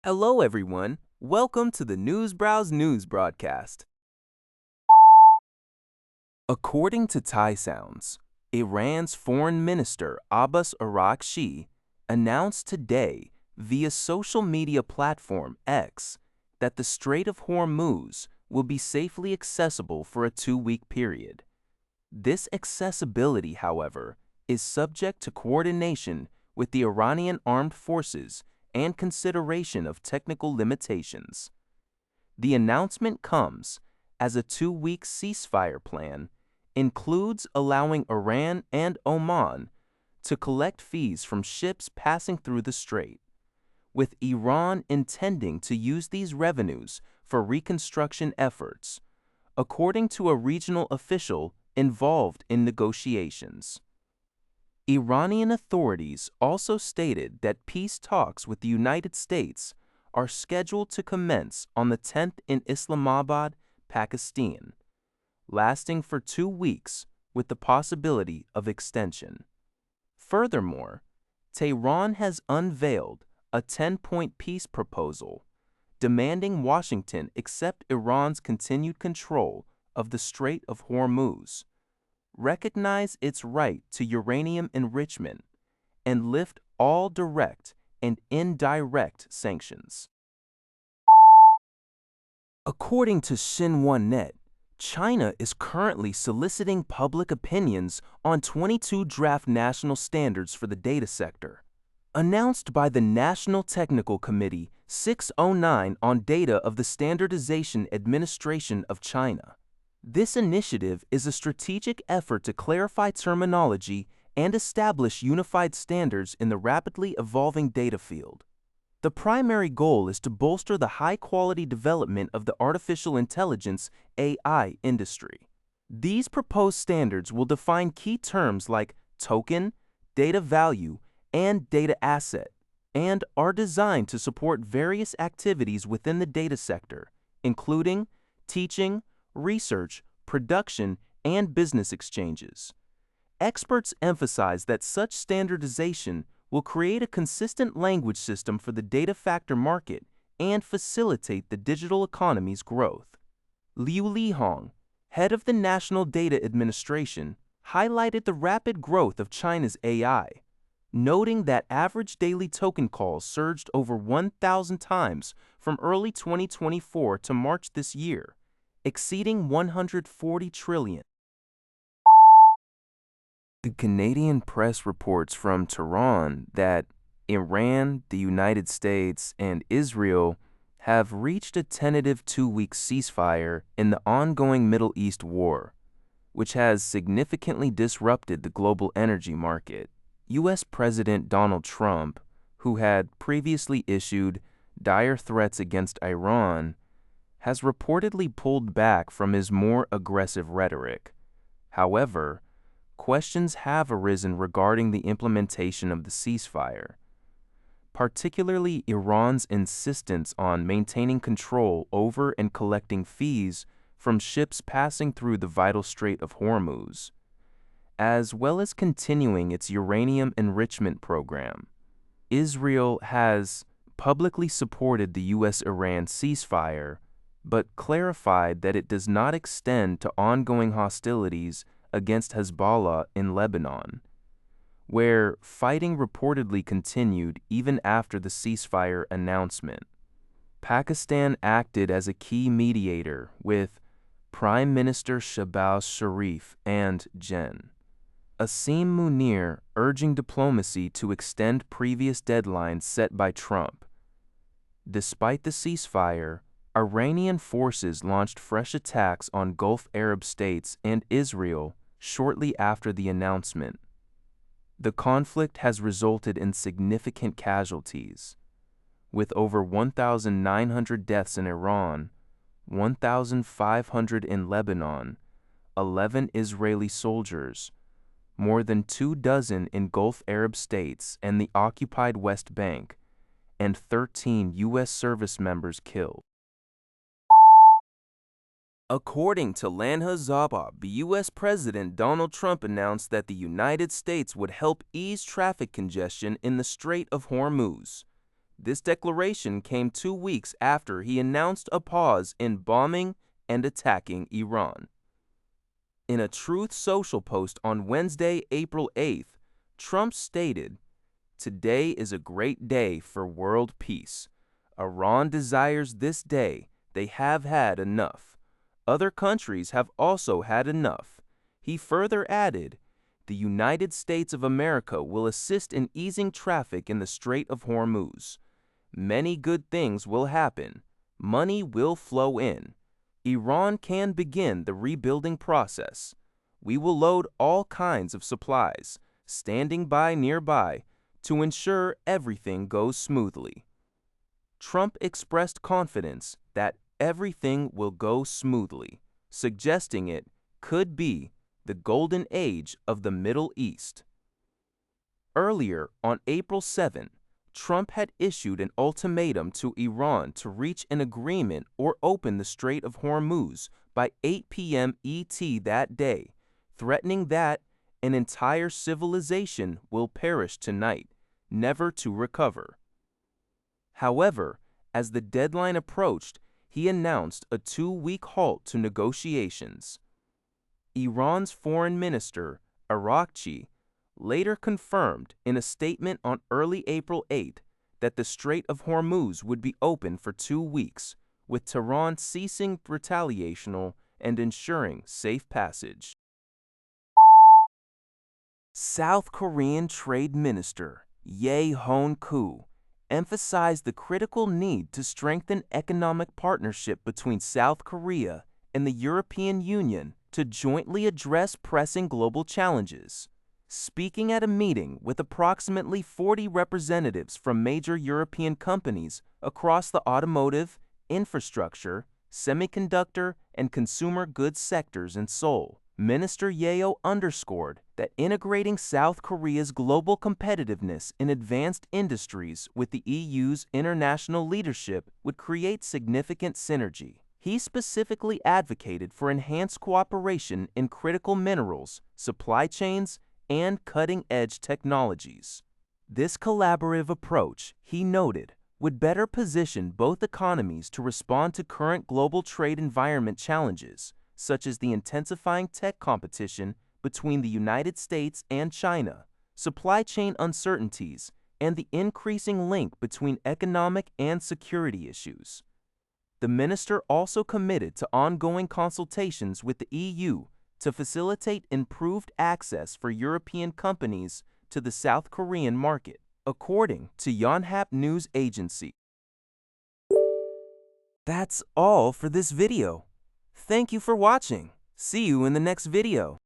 Hello, everyone. Welcome to the Newsbrowse News broadcast. According to Thai Sounds, Iran's Foreign Minister Abbas Araghchi announced today via social media platform X that the Strait of Hormuz will be safely accessible for a 2-week period. This accessibility, however, is subject to coordination with the Iranian armed forces and consideration of technical limitations. The announcement comes as a 2-week ceasefire plan includes allowing Iran and Oman to collect fees from ships passing through the strait, with Iran intending to use these revenues for reconstruction efforts, according to a regional official involved in negotiations. Iranian authorities also stated that peace talks with the United States are scheduled to commence on the 10th in Islamabad, Pakistan, lasting for 2 weeks with the possibility of extension. Furthermore, Tehran has unveiled a 10-point peace proposal demanding Washington accept Iran's continued control of the Strait of Hormuz, recognize its right to uranium enrichment, and lift all direct and indirect sanctions. According to Xinhua.net, China is currently soliciting public opinions on 22 draft national standards for the data sector. Announced by the National Technical Committee 609 on Data of the Standardization Administration of China. This initiative is a strategic effort to clarify terminology and establish unified standards in the rapidly evolving data field. The primary goal is to bolster the high-quality development of the artificial intelligence (AI) industry. These proposed standards will define key terms like token, data value, and data asset, and are designed to support various activities within the data sector, including teaching, research, production, and business exchanges. Experts emphasize that such standardization will create a consistent language system for the data factor market and facilitate the digital economy's growth. Liu Lihong, head of the National Data Administration, highlighted the rapid growth of China's AI, noting that average daily token calls surged over 1,000 times from early 2024 to March this year, exceeding 140 trillion. The Canadian press reports from Tehran that Iran, the United States, and Israel have reached a tentative 2-week ceasefire in the ongoing Middle East war, which has significantly disrupted the global energy market. U.S. President Donald Trump, who had previously issued dire threats against Iran, has reportedly pulled back from his more aggressive rhetoric. However, questions have arisen regarding the implementation of the ceasefire, particularly Iran's insistence on maintaining control over and collecting fees from ships passing through the vital Strait of Hormuz, as well as continuing its uranium enrichment program. Israel has publicly supported the U.S.-Iran ceasefire, but clarified that it does not extend to ongoing hostilities against Hezbollah in Lebanon, where fighting reportedly continued even after the ceasefire announcement. Pakistan acted as a key mediator with Prime Minister Shehbaz Sharif and Gen. Asim Munir urging diplomacy to extend previous deadlines set by Trump. Despite the ceasefire, Iranian forces launched fresh attacks on Gulf Arab states and Israel shortly after the announcement. The conflict has resulted in significant casualties, with over 1,900 deaths in Iran, 1,500 in Lebanon, 11 Israeli soldiers, more than 24 in Gulf Arab states and the occupied West Bank, and 13 U.S. service members killed. According to Lanha Zabab, the U.S. President Donald Trump announced that the United States would help ease traffic congestion in the Strait of Hormuz. This declaration came 2 weeks after he announced a pause in bombing and attacking Iran. In a Truth Social post on Wednesday, April 8th, Trump stated, "Today is a great day for world peace. Iran desires this day. They have had enough. Other countries have also had enough." He further added, "The United States of America will assist in easing traffic in the Strait of Hormuz. Many good things will happen. Money will flow in. Iran can begin the rebuilding process. We will load all kinds of supplies, standing by nearby, to ensure everything goes smoothly." Trump expressed confidence that everything will go smoothly, suggesting it could be the golden age of the Middle East. Earlier, on April 7, Trump had issued an ultimatum to Iran to reach an agreement or open the Strait of Hormuz by 8 p.m. ET that day, threatening that an entire civilization will perish tonight, never to recover. However, as the deadline approached, he announced a 2-week halt to negotiations. Iran's Foreign Minister, Arakchi, later confirmed in a statement on early April 8 that the Strait of Hormuz would be open for 2 weeks, with Tehran ceasing retaliation and ensuring safe passage. South Korean Trade Minister Ye Hon-koo emphasized the critical need to strengthen economic partnership between South Korea and the European Union to jointly address pressing global challenges. Speaking at a meeting with approximately 40 representatives from major European companies across the automotive, infrastructure, semiconductor, and consumer goods sectors in Seoul, Minister Yeo underscored that integrating South Korea's global competitiveness in advanced industries with the EU's international leadership would create significant synergy. He specifically advocated for enhanced cooperation in critical minerals, supply chains, and cutting-edge technologies. This collaborative approach, he noted, would better position both economies to respond to current global trade environment challenges, such as the intensifying tech competition between the United States and China, supply chain uncertainties, and the increasing link between economic and security issues. The minister also committed to ongoing consultations with the EU to facilitate improved access for European companies to the South Korean market, according to Yonhap News Agency. That's all for this video. Thank you for watching. See you in the next video.